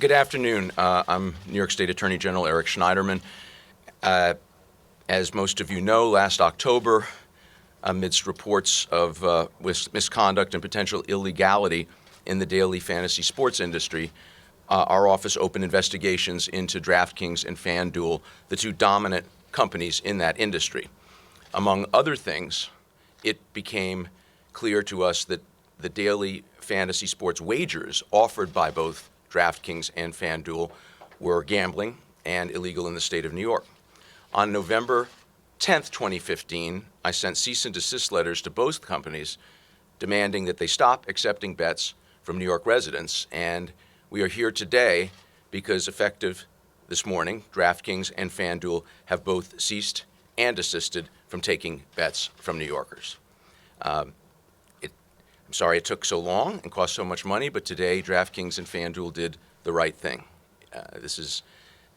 Good afternoon. I'm New York State Attorney General Eric Schneiderman. As most of you know, last October, amidst reports of misconduct and potential illegality in the daily fantasy sports industry, our office opened investigations into DraftKings and FanDuel, the two dominant companies in that industry. Among other things, it became clear to us that the daily fantasy sports wagers offered by both DraftKings and FanDuel were gambling and illegal in the state of New York. On November 10th, 2015, I sent cease and desist letters to both companies demanding that they stop accepting bets from New York residents, and we are here today because effective this morning, DraftKings and FanDuel have both ceased and desisted from taking bets from New Yorkers. I'm sorry it took so long and cost so much money, but today DraftKings and FanDuel did the right thing. This is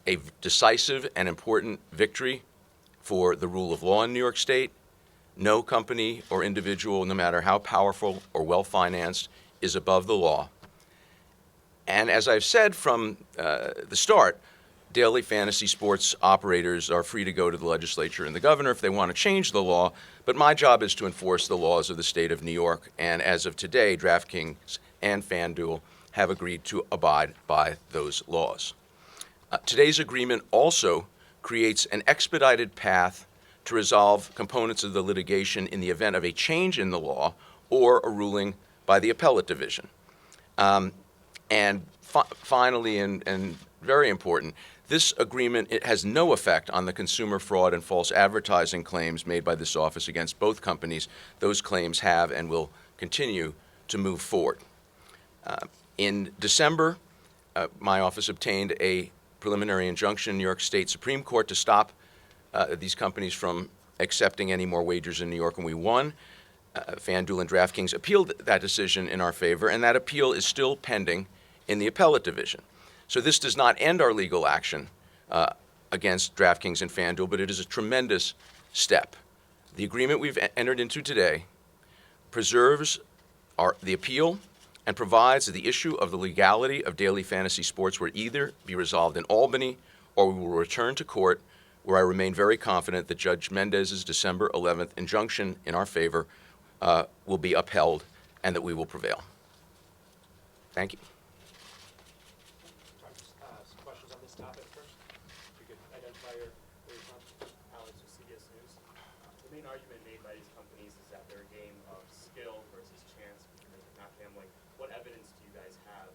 a decisive and important victory for the rule of law in New York State. No company or individual, no matter how powerful or well-financed, is above the law. And as I've said from the start, daily fantasy sports operators are free to go to the legislature and the governor if they want to change the law, but my job is to enforce the laws of the state of New York, and as of today, DraftKings and FanDuel have agreed to abide by those laws. Today's agreement also creates an expedited path to resolve components of the litigation in the event of a change in the law or a ruling by the appellate division. Finally, and very important, this agreement, it has no effect on the consumer fraud and false advertising claims made by this office against both companies. Those claims have and will continue to move forward. In December, my office obtained a preliminary injunction in New York State Supreme Court to stop these companies from accepting any more wagers in New York, and we won. FanDuel and DraftKings appealed that decision in our favor, and that appeal is still pending in the appellate division. So this does not end our legal action against DraftKings and FanDuel, but it is a tremendous step. The agreement we've entered into today preserves the appeal and provides that the issue of the legality of daily fantasy sports will either be resolved in Albany or we will return to court, where I remain very confident that Judge Mendez's December 11th injunction in our favor will be upheld and that we will prevail. Thank you. Some questions on this topic first. If you could identify where you're from. Alex with CBS News. The main argument made by these companies is that they're a game of skill versus chance, not gambling. What evidence do you guys have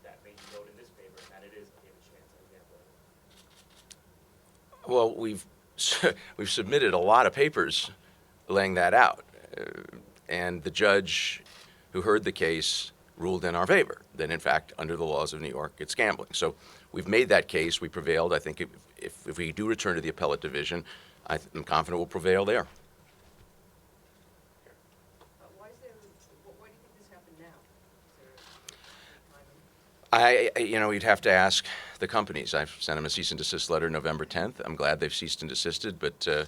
that made you vote in this favor and that it is a game of chance and gambling? Well, we've submitted a lot of papers laying that out, and the judge who heard the case ruled in our favor, that in fact, under the laws of New York, it's gambling. So we've made that case. We prevailed. I think if we do return to the appellate division, I'm confident we'll prevail there. Why do you think this happened now? You'd have to ask the companies. I've sent them a cease and desist letter November 10th. I'm glad they've ceased and desisted, but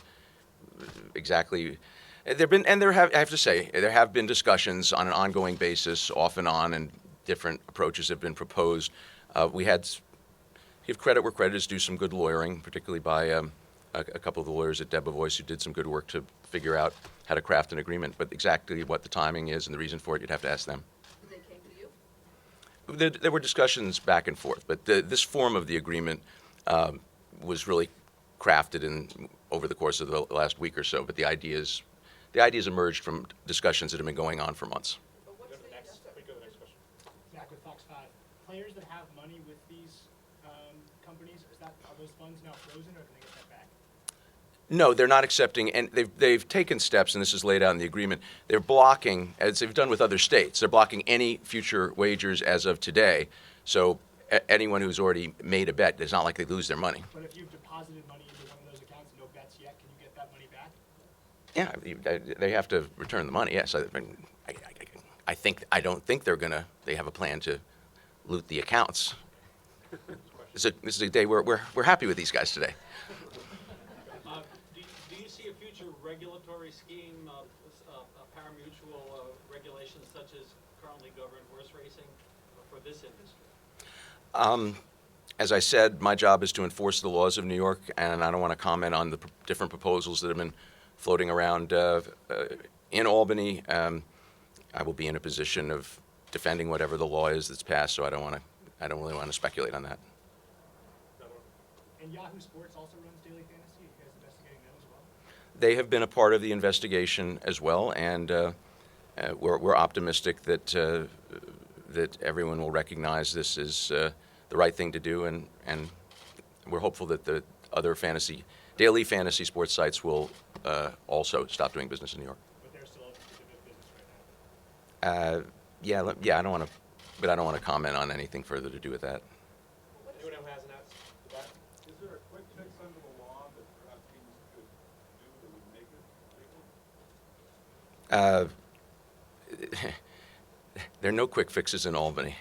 exactly. I have to say, there have been discussions on an ongoing basis, off and on, and different approaches have been proposed. We had, give credit where credit is due, some good lawyering, particularly by a couple of the lawyers at Debevoise who did some good work to figure out how to craft an agreement. But exactly what the timing is and the reason for it, you'd have to ask them. They came to you? There were discussions back and forth, but this form of the agreement was really crafted over the course of the last week or so. But the ideas emerged from discussions that have been going on for months. Go to the next question. Zach with Fox 5. Players that have money with these companies, are those funds now frozen, or can they get that back? No, they're not accepting, and they've taken steps, and this is laid out in the agreement. They're blocking, as they've done with other states, they're blocking any future wagers as of today. So anyone who's already made a bet, it's not like they lose their money. But if you've deposited money into one of those accounts, no bets yet, can you get that money back? Yeah, they have to return the money. Yes, I don't think they have a plan to loot the accounts. This is a day where we're happy with these guys today. Do you see a future regulatory scheme, pari-mutuel regulations such as currently govern horse racing for this industry? As I said, my job is to enforce the laws of New York, and I don't want to comment on the different proposals that have been floating around in Albany. I will be in a position of defending whatever the law is that's passed, so I don't really want to speculate on that. And Yahoo Sports also runs daily fantasy. Are you guys investigating them as well? They have been a part of the investigation as well, and we're optimistic that everyone will recognize this is the right thing to do, and we're hopeful that the other daily fantasy sports sites will also stop doing business in New York. But they're still open to doing business right now. Yeah, I don't want to comment on anything further to do with that. Anyone who hasn't asked that? Is there a quick fix under the law that DraftKings could do that would make it legal? There are no quick fixes in Albany.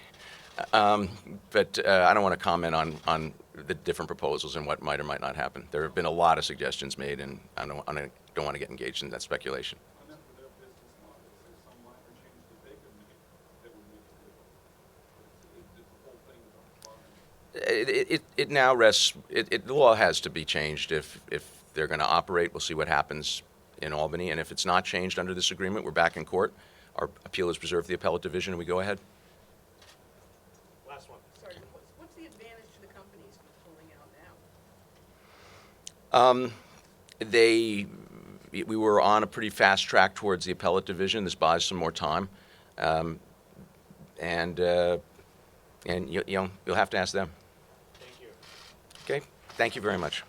But I don't want to comment on the different proposals and what might or might not happen. There have been a lot of suggestions made, and I don't want to get engaged in that speculation. I meant for their business model, is there some minor change that they could make that would make it legal? The whole thing is on fire. It now rests. The law has to be changed if they're going to operate. We'll see what happens in Albany, and if it's not changed under this agreement, we're back in court. Our appeal is preserved for the appellate division, and we go ahead. Last one. Sorry, what's the advantage to the companies for pulling out now? We were on a pretty fast track towards the appellate division. This buys some more time, and you'll have to ask them. Thank you. Okay. Thank you very much.